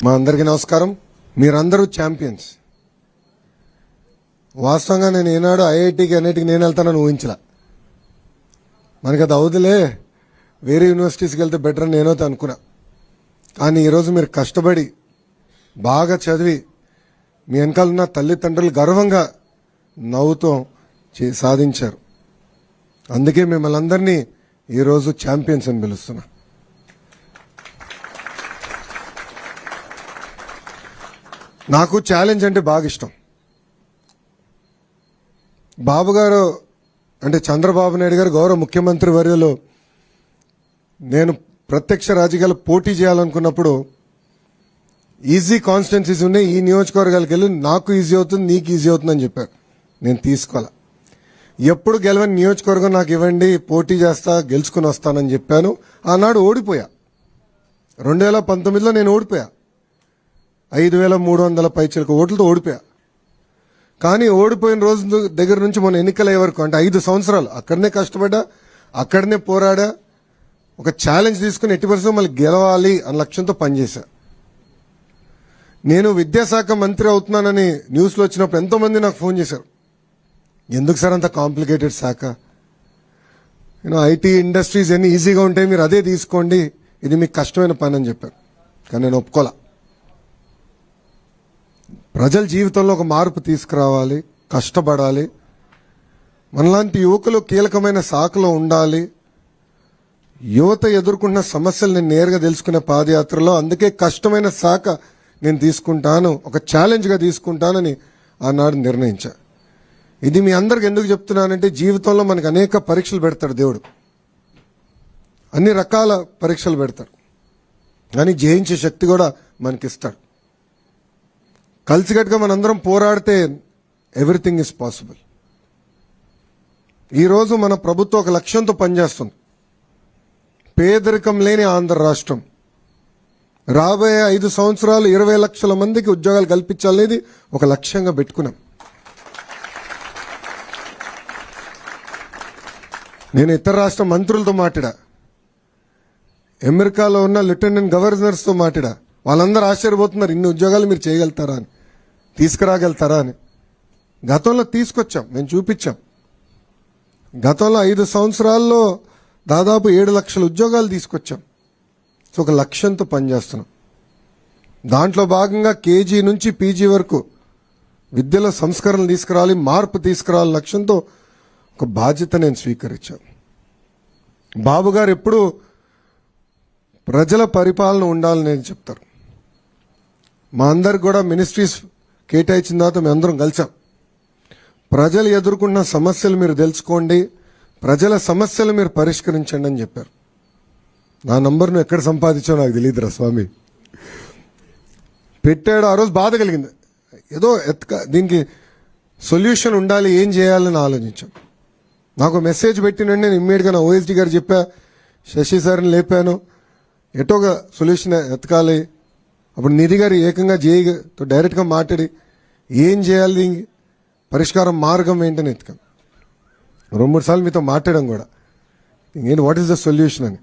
మా అందరికీ నమస్కారం. మీరందరూ ఛాంపియన్స్. వాస్తవంగా నేను ఏనాడు ఐఐటికి అన్నిటికి నేను వెళ్తానని ఊహించలా. మనకి అది అవుదులే, వేరే యూనివర్సిటీస్కి వెళ్తే బెటర్ అని నేనైతే అనుకున్నా. కానీ ఈరోజు మీరు కష్టపడి బాగా చదివి మీ వెనకాల ఉన్న తల్లిదండ్రులు గర్వంగా నవ్వుతూ సాధించారు. అందుకే మిమ్మల్ని అందరినీ ఈరోజు ఛాంపియన్స్ అని పిలుస్తున్నా. నాకు ఛాలెంజ్ అంటే బాగా ఇష్టం. బాబు గారు అంటే చంద్రబాబు నాయుడు గారు గౌరవ ముఖ్యమంత్రి వర్యులు నేను ప్రత్యక్ష రాజకీయాలు పోటీ చేయాలనుకున్నప్పుడు ఈజీ కాన్స్టిట్యున్సీస్ ఉన్నాయి, ఈ నియోజకవర్గాలకు వెళ్ళి నాకు ఈజీ అవుతుంది, నీకు ఈజీ అవుతుంది అని చెప్పారు. నేను తీసుకోవాలా. ఎప్పుడు గెలవని నియోజకవర్గం నాకు ఇవ్వండి, పోటీ చేస్తా, గెలుచుకుని వస్తానని చెప్పాను. ఆనాడు ఓడిపోయా. 2019లో నేను ఓడిపోయా. 5,300 పైచిలకు ఓట్లతో ఓడిపోయా. కానీ ఓడిపోయిన రోజు దగ్గర నుంచి మన ఎన్నికలయ్యే వరకు అంటే 5 సంవత్సరాలు అక్కడనే కష్టపడ్డా, అక్కడనే పోరాడా, ఒక ఛాలెంజ్ తీసుకుని 80% మళ్ళీ గెలవాలి అన్న లక్ష్యంతో పనిచేశా. నేను విద్యాశాఖ మంత్రి అవుతున్నానని న్యూస్లో వచ్చినప్పుడు ఎంతో మంది నాకు ఫోన్ చేశారు. ఎందుకు సార్ అంత కాంప్లికేటెడ్ శాఖ, ఐటీ ఇండస్ట్రీస్ ఎన్ని ఈజీగా ఉంటాయి, మీరు అదే తీసుకోండి, ఇది మీకు కష్టమైన పని అని చెప్పారు. కానీ నేను ఒప్పుకోలా. ప్రజల జీవితంలో ఒక మార్పు తీసుకురావాలి, కష్టపడాలి, మనలాంటి యువకులు కీలకమైన శాఖలో ఉండాలి, యువత ఎదుర్కొంటున్న సమస్యలు నేను నేరుగా తెలుసుకునే పాదయాత్రలో అందుకే కష్టమైన శాఖ నేను తీసుకుంటాను, ఒక ఛాలెంజ్గా తీసుకుంటానని ఆనాడు నిర్ణయించా. ఇది మీ అందరికి ఎందుకు చెప్తున్నానంటే జీవితంలో మనకు అనేక పరీక్షలు పెడతాడు దేవుడు, అన్ని రకాల పరీక్షలు పెడతాడు, కానీ జయించే శక్తి కూడా మనకిస్తాడు. కలిసికట్టుగా మనందరం పోరాడితే ఎవ్రీథింగ్ ఈజ్ పాసిబుల్. ఈరోజు మన ప్రభుత్వం ఒక లక్ష్యంతో పనిచేస్తుంది. పేదరికం లేని ఆంధ్ర రాష్ట్రం. రాబోయే 5 సంవత్సరాలు 20 లక్షల మందికి ఉద్యోగాలు కల్పించాలనేది ఒక లక్ష్యంగా పెట్టుకున్నాం. నేను ఇతర రాష్ట్ర మంత్రులతో మాట్లాడా, అమెరికాలో ఉన్న లెఫ్టినెంట్ గవర్నర్స్తో మాట్లాడా. వాళ్ళందరూ ఆశ్చర్యపోతున్నారు, ఇన్ని ఉద్యోగాలు మీరు చేయగలుగుతారా అని, తీసుకురాగలుగుతారా అని. గతంలో తీసుకొచ్చాం, మేము చూపించాం. గతంలో 5 సంవత్సరాల్లో దాదాపు 7 లక్షల ఉద్యోగాలు తీసుకొచ్చాం. సో ఒక లక్ష్యంతో పనిచేస్తున్నాం. దాంట్లో భాగంగా కేజీ నుంచి పీజీ వరకు విద్యలో సంస్కరణలు తీసుకురావాలి, మార్పు తీసుకురావాలి లక్ష్యంతో ఒక బాధ్యత నేను స్వీకరించాను. బాబు గారు ఎప్పుడు ప్రజల పరిపాలన ఉండాలని చెప్తారు. మా అందరికి కూడా మినిస్ట్రీస్ కేటాయించిన తర్వాత మేము అందరం కలిసాం. ప్రజలు ఎదుర్కొన్న సమస్యలు మీరు తెలుసుకోండి, ప్రజల సమస్యలు మీరు పరిష్కరించండి అని చెప్పారు. నా నంబర్ నువ్వు ఎక్కడ సంపాదించావు నాకు తెలియదురా స్వామి. పెట్టాడు. ఆ రోజు బాధ కలిగింది. ఏదో దీనికి సొల్యూషన్ ఉండాలి, ఏం చేయాలని ఆలోచించాం. నాకు మెసేజ్ పెట్టినండి, నేను ఇమ్మీడియట్గా నా ఓఎస్డీ గారు చెప్పా, శశి సార్ని లేపాను, ఎటోగా సొల్యూషన్ ఎతకాలి. అప్పుడు నిధి గారు ఏకంగా జేఈతో డైరెక్ట్గా మాట్లాడి ఏం చేయాలి, పరిష్కారం మార్గం ఏంటని ఎత్తుకాం. 2-3 సార్లు మీతో మాట్లాడడం కూడా, ఏంటి వాట్ ఈస్ ద సొల్యూషన్ అని.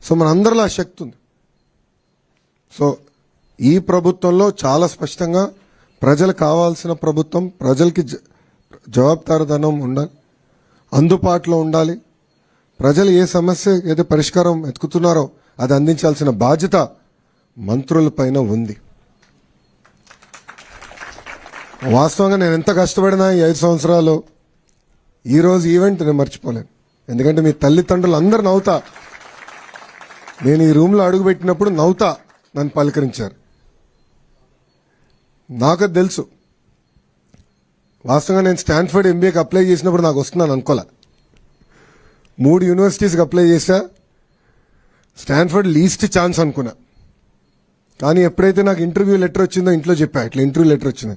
సో మన అందరిలో ఆ శక్తి ఉంది. సో ఈ ప్రభుత్వంలో చాలా స్పష్టంగా ప్రజలకు కావాల్సిన ప్రభుత్వం, ప్రజలకి జవాబుదారీతనం ఉండాలి, అందుబాటులో ఉండాలి. ప్రజలు ఏ సమస్య ఏదో పరిష్కారం వెతుకుతున్నారో అది అందించాల్సిన బాధ్యత మంత్రులపైన ఉంది. వాస్తవంగా నేను ఎంత కష్టపడినా ఈ 5 సంవత్సరాలు ఈరోజు ఈవెంట్ నేను మర్చిపోలేను. ఎందుకంటే మీ తల్లిదండ్రులు అందరు నవ్వుతా, నేను ఈ రూమ్లో అడుగుపెట్టినప్పుడు నవ్వుతా నన్ను పలకరించారు. నాకు తెలుసు. వాస్తవంగా నేను స్టాన్ఫర్డ్ ఎంబీఏకి అప్లై చేసినప్పుడు నాకు వస్తున్నాను అనుకోలే. 3 యూనివర్సిటీస్కి అప్లై చేశా. స్టాన్ఫర్డ్ లీస్ట్ ఛాన్స్ అనుకున్నా. కానీ ఎప్పుడైతే నాకు ఇంటర్వ్యూ లెటర్ వచ్చిందో ఇంట్లో చెప్పా, ఇట్లా ఇంటర్వ్యూ లెటర్ వచ్చింది.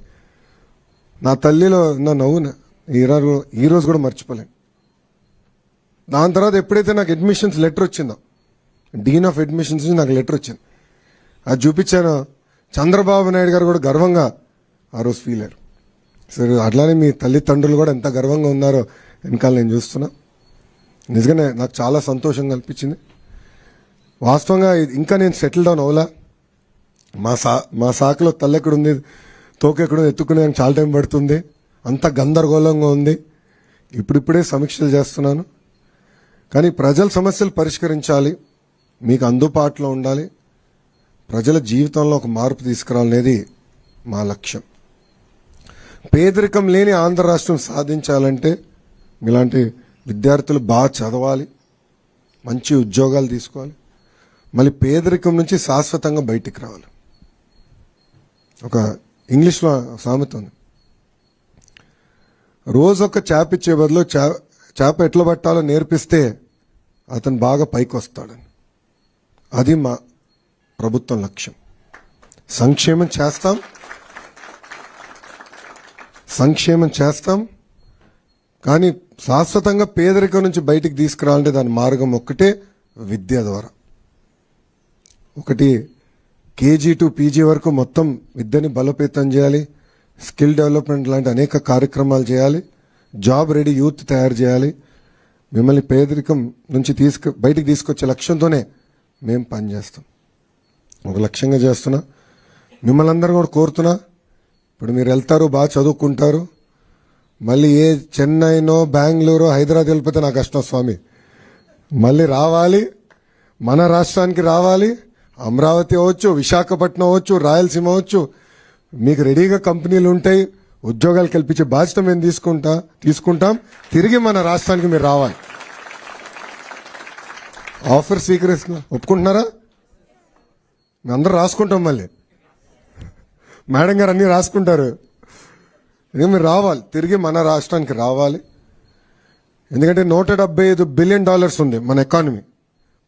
నా తల్లిలో నా నవ్వున ఈరోజు కూడా మర్చిపోలేను. దాని తర్వాత ఎప్పుడైతే నాకు అడ్మిషన్స్ లెటర్ వచ్చిందో, డీన్ ఆఫ్ అడ్మిషన్స్ నాకు లెటర్ వచ్చింది, అది చూపించాను. చంద్రబాబు నాయుడు గారు కూడా గర్వంగా ఆ రోజు ఫీల్ అయ్యారు. సరే అట్లానే మీ తల్లిదండ్రులు కూడా ఎంత గర్వంగా ఉన్నారో వెనకాల నేను చూస్తున్నా. నిజంగానే నాకు చాలా సంతోషంగా అనిపించింది. వాస్తవంగా ఇంకా నేను సెటిల్ డౌన్ అవ్వలా. మా శాఖలో తల్లెక్కడుంది తోకెక్కడుంది ఎత్తుకునే చాలా టైం పడుతుంది, అంత గందరగోళంగా ఉంది. ఇప్పుడిప్పుడే సమీక్షలు చేస్తున్నాను. కానీ ప్రజల సమస్యలు పరిష్కరించాలి, మీకు అందుబాటులో ఉండాలి, ప్రజల జీవితంలో ఒక మార్పు తీసుకురావాలనేది మా లక్ష్యం. పేదరికం లేని ఆంధ్ర రాష్ట్రం సాధించాలంటే ఇలాంటి విద్యార్థులు బాగా చదవాలి, మంచి ఉద్యోగాలు తీసుకోవాలి, మళ్ళీ పేదరికం నుంచి శాశ్వతంగా బయటికి రావాలి. ఒక ఇంగ్లీష్లో సామెత ఉంది, రోజు ఒక చేప ఇచ్చే బదులు చేప ఎట్లా పట్టాలో నేర్పిస్తే అతను బాగా పైకి వస్తాడని. అది మా ప్రభుత్వం లక్ష్యం. సంక్షేమం చేస్తాం కానీ శాశ్వతంగా పేదరికం నుంచి బయటికి తీసుకురావాలంటే దాని మార్గం ఒక్కటే, విద్య ద్వారా. ఒకటి కేజీ టు పీజీ వరకు మొత్తం విద్యని బలోపేతం చేయాలి, స్కిల్ డెవలప్మెంట్ లాంటి అనేక కార్యక్రమాలు చేయాలి, జాబ్ రెడీ యూత్ తయారు చేయాలి. మిమ్మల్ని పేదరికం నుంచి బయటికి తీసుకొచ్చే లక్ష్యంతోనే మేము పనిచేస్తాం. ఒక లక్ష్యంగా చేస్తున్నా. మిమ్మల్ని అందరూ కూడా కోరుతున్నా, ఇప్పుడు మీరు వెళ్తారు, బాగా చదువుకుంటారు, మళ్ళీ ఏ చెన్నైనో బెంగళూరు హైదరాబాద్ వెళ్ళిపోతే నాకు కష్టం స్వామి. మళ్ళీ రావాలి, మన రాష్ట్రానికి రావాలి. అమరావతి అవ్వచ్చు, విశాఖపట్నం అవ్వచ్చు, రాయలసీమ అవ్వచ్చు, మీకు రెడీగా కంపెనీలు ఉంటాయి, ఉద్యోగాలు కల్పించే బాధ్యత మేము తీసుకుంటాం. తిరిగి మన రాష్ట్రానికి మీరు రావాలి. ఆఫర్ స్వీకరిస్తున్నా, ఒప్పుకుంటున్నారా? అందరూ రాసుకుంటాం, మళ్ళీ మేడం గారు అన్ని రాసుకుంటారు. ఇక మీరు రావాలి, తిరిగి మన రాష్ట్రానికి రావాలి. ఎందుకంటే $175 బిలియన్ ఉంది మన ఎకానమీ.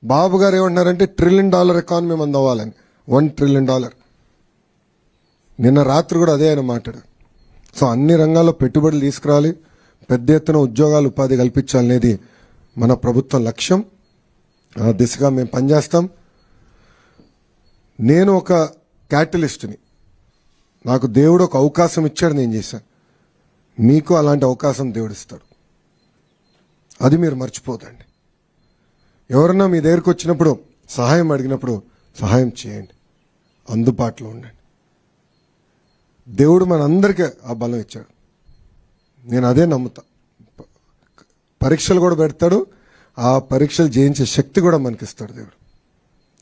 బాబు గారు ఏమంటున్నారంటే $1 ట్రిలియన్ ఎకానమీ మంది అవ్వాలని. $1 ట్రిలియన్. నిన్న రాత్రి కూడా అదే ఆయన మాట్లాడారు. సో అన్ని రంగాల్లో పెట్టుబడులు తీసుకురావాలి, పెద్ద ఎత్తున ఉద్యోగాలు ఉపాధి కల్పించాలనేది మన ప్రభుత్వం లక్ష్యం. ఆ దిశగా మేము పనిచేస్తాం. నేను ఒక క్యాటలిస్ట్ని, నాకు దేవుడు ఒక అవకాశం ఇచ్చాడు, నేను చేశాను. మీకు అలాంటి అవకాశం దేవుడు ఇస్తాడు, అది మీరు మర్చిపోతండి. ఎవరన్నా మీ దగ్గరికి వచ్చినప్పుడు సహాయం అడిగినప్పుడు సహాయం చేయండి, అందుబాటులో ఉండండి. దేవుడు మనందరికీ ఆ బలం ఇచ్చాడు, నేను అదే నమ్ముతా. పరీక్షలు కూడా పెడతాడు, ఆ పరీక్షలు జయించే శక్తి కూడా మనకిస్తాడు దేవుడు.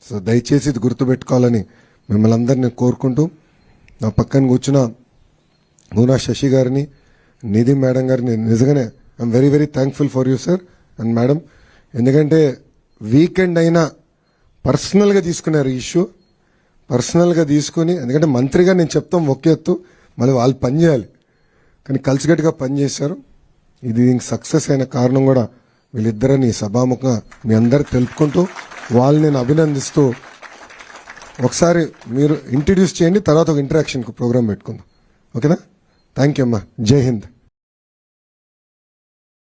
సో దయచేసి ఇది గుర్తుపెట్టుకోవాలని మిమ్మల్ని అందరినీ కోరుకుంటూ, నా పక్కన కూర్చున్న మూనా శశి గారిని, నిధి మేడం గారిని నిజంగానే I'm very very thankful for you sir and madam. ఎందుకంటే వీకెండ్ అయినా పర్సనల్గా తీసుకున్నారు ఈ ఇష్యూ, పర్సనల్గా తీసుకుని, ఎందుకంటే మంత్రిగా నేను చెప్తాం ఒకే ఎత్తు, మళ్ళీ వాళ్ళు పని చేయాలి, కానీ కలిసికట్టుగా పనిచేశారు. ఇది దీనికి సక్సెస్ అయిన కారణం కూడా వీళ్ళిద్దరని సభాముఖంగా మీ అందరికి తెలుపుకుంటూ, వాళ్ళని నేను అభినందిస్తూ, ఒకసారి మీరు ఇంట్రడ్యూస్ చేయండి, తర్వాత ఒక ఇంటరాక్షన్ ప్రోగ్రామ్ పెట్టుకుందాం. ఓకేనా? థ్యాంక్ యూ అమ్మా. జై హింద్.